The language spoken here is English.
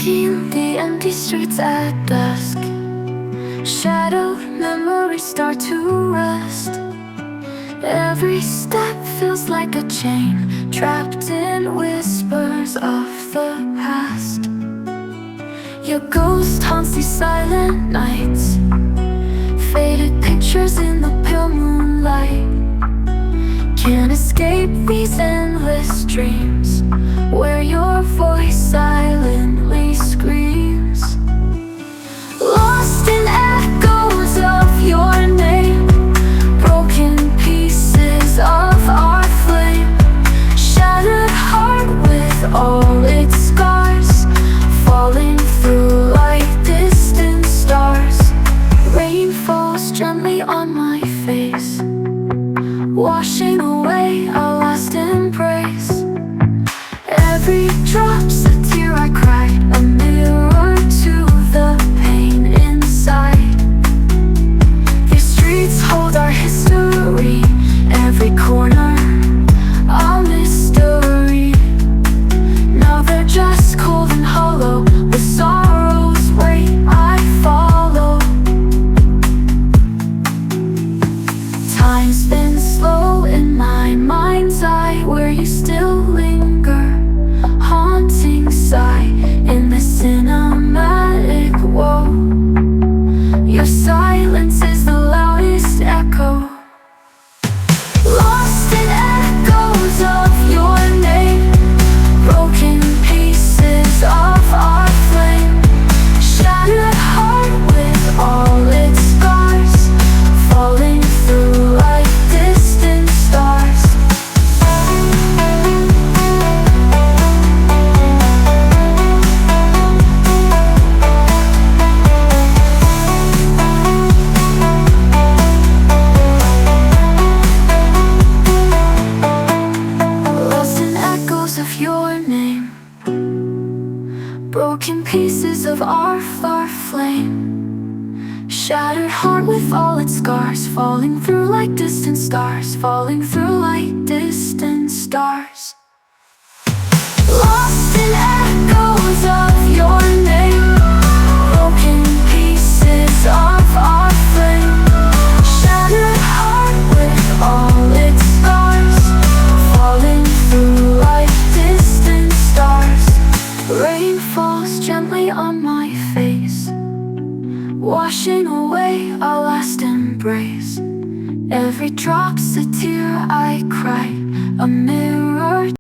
Walking the empty streets at dusk, shadowed memories start to rust. Every step feels like a chain, trapped in whispers of the past. Your ghost haunts these silent nights, faded pictures in the pale moonlight. Can't escape these endless dreams, where your voice silently screams. Lost in echoes of your name, broken pieces of our flame. Shattered heart with all its scars, falling through like distant stars. Rain falls gently on my face, washing away our last embrace. Every drop's a tear I cried, a mirror to the pain inside. These streets hold our history, every corner a mystery. Now they're just cold and hollow, with sorrow's weight I follow. Time's been slow in my mind's eye, where you still linger, haunting sigh in the cinematic woe. Your silence is the loudest echo. Lost in echoes of your name, broken pieces of our flame. Shattered heart with all its scars, falling through like distant stars. Lost in echoes of your name, broken pieces of our flame. Shattered heart with all its scars, falling through like distant stars, falling through like distant stars. Lost in echoes of your name, broken pieces of our flame. Shattered heart with all its scars, falling through like distant stars. Rain falls gently on my face, washing away our last embrace. Every drop's a tear I cry, a mirror